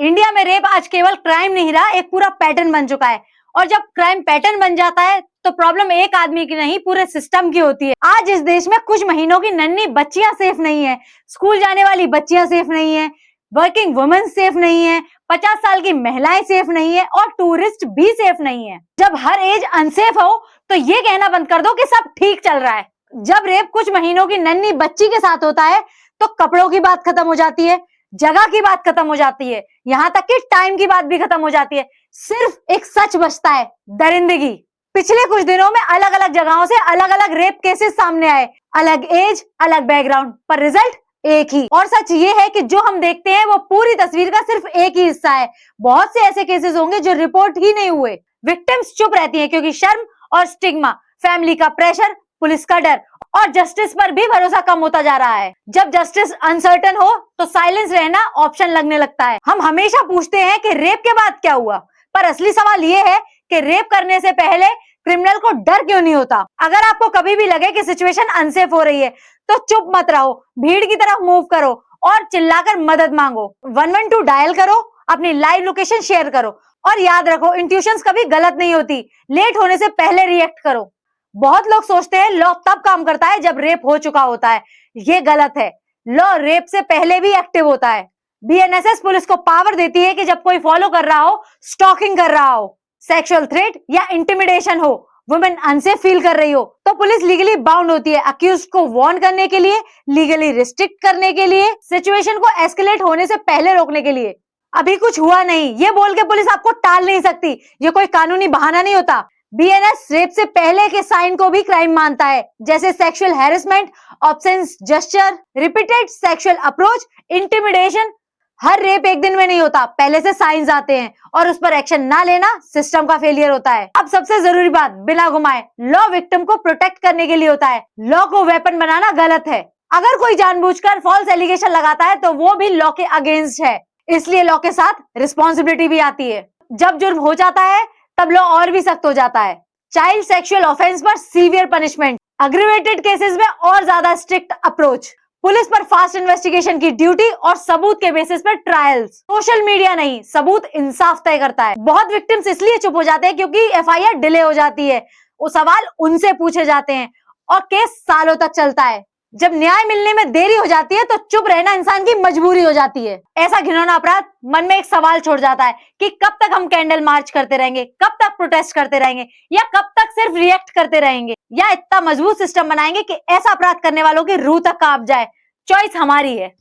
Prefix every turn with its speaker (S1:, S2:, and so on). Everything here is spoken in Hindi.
S1: इंडिया में रेप आज केवल क्राइम नहीं रहा, एक पूरा पैटर्न बन चुका है। और जब क्राइम पैटर्न बन जाता है तो प्रॉब्लम एक आदमी की नहीं, पूरे सिस्टम की होती है। आज इस देश में कुछ महीनों की नन्ही बच्चियां सेफ नहीं है, स्कूल जाने वाली बच्चियां सेफ नहीं है, वर्किंग वुमेन सेफ नहीं है, 50 साल की महिलाएं सेफ नहीं है और टूरिस्ट भी सेफ नहीं है। जब हर एज अनसेफ हो तो ये कहना बंद कर दो कि सब ठीक चल रहा है। जब रेप कुछ महीनों की नन्ही बच्ची के साथ होता है तो कपड़ों की बात खत्म हो जाती है, जगह की बात खत्म हो जाती है, यहाँ तक कि टाइम की बात भी खत्म हो जाती है। सिर्फ एक सच बचता है, दरिंदगी। पिछले कुछ दिनों में अलग अलग जगहों से अलग अलग रेप केसेस सामने आए, अलग एज, अलग बैकग्राउंड, पर रिजल्ट एक ही। और सच ये है कि जो हम देखते हैं वो पूरी तस्वीर का सिर्फ एक ही हिस्सा है। बहुत से ऐसे केसेस होंगे जो रिपोर्ट ही नहीं हुए। विक्टिम्स चुप रहती हैं क्योंकि शर्म और स्टिग्मा, फैमिली का प्रेशर, पुलिस का डर और जस्टिस पर भी भरोसा कम होता जा रहा है। जब जस्टिस अनसर्टन हो तो साइलेंस रहना ऑप्शन लगने लगता है। हम हमेशा पूछते हैं कि रेप के बाद क्या हुआ, पर असली सवाल ये है कि रेप करने से पहले क्रिमिनल को डर क्यों नहीं होता। अगर आपको कभी भी लगे कि सिचुएशन अनसेफ हो रही है तो चुप मत रहो, भीड़ की तरफ मूव करो और चिल्लाकर मदद मांगो। 112 डायल करो, अपनी लाइव लोकेशन शेयर करो और याद रखो, इंट्यूशंस कभी गलत नहीं होती। लेट होने से पहले रिएक्ट करो। बहुत लोग सोचते हैं लॉ तब काम करता है जब रेप हो चुका होता है। ये गलत है। लॉ रेप से पहले भी एक्टिव होता है। बीएनएसएस पुलिस को पावर देती है कि जब कोई फॉलो कर रहा हो, स्टॉकिंग कर रहा हो, सेक्सुअल थ्रेट या इंटिमिडेशन हो, वुमेन अनसेफ फील कर रही हो, तो पुलिस लीगली बाउंड होती है अक्यूज्ड को वार्न करने के लिए, लीगली रिस्ट्रिक्ट करने के लिए, सिचुएशन को एस्केलेट होने से पहले रोकने के लिए। अभी कुछ हुआ नहीं ये बोल के पुलिस आपको टाल नहीं सकती। ये कोई कानूनी बहाना नहीं होता। बीएनएस रेप से पहले के साइन को भी क्राइम मानता है, जैसे sexual harassment, obscene gesture, repeated sexual approach, intimidation. हर रेप एक दिन में नहीं होता, पहले से साइंस आते हैं और उस पर एक्शन ना लेना सिस्टम का फेलियर होता है। अब सबसे जरूरी बात, बिना घुमाए, लॉ विक्टिम को प्रोटेक्ट करने के लिए होता है। लॉ को वेपन बनाना गलत है। अगर कोई जानबूझकर फॉल्स एलिगेशन लगाता है तो वो भी लॉ के अगेंस्ट है, इसलिए लॉ के साथ रिस्पॉन्सिबिलिटी भी आती है। जब जुर्म हो जाता है तब लॉ और भी सख्त हो जाता है। चाइल्ड सेक्सुअल ऑफेंस पर सीवियर पनिशमेंट, अग्रीवेटेड केसेस में और ज्यादा स्ट्रिक्ट अप्रोच, पुलिस पर फास्ट इन्वेस्टिगेशन की ड्यूटी और सबूत के बेसिस पर ट्रायल्स। सोशल मीडिया नहीं, सबूत इंसाफ तय करता है। बहुत विक्टिम्स इसलिए चुप हो जाते हैं क्योंकि एफआईआर डिले हो जाती है, वो सवाल उनसे पूछे जाते हैं और केस सालों तक चलता है। जब न्याय मिलने में देरी हो जाती है तो चुप रहना इंसान की मजबूरी हो जाती है। ऐसा घिनौना अपराध मन में एक सवाल छोड़ जाता है कि कब तक हम कैंडल मार्च करते रहेंगे, कब तक प्रोटेस्ट करते रहेंगे, या कब तक सिर्फ रिएक्ट करते रहेंगे, या इतना मजबूत सिस्टम बनाएंगे कि ऐसा अपराध करने वालों की रूह तक कांप जाए। चॉइस हमारी है।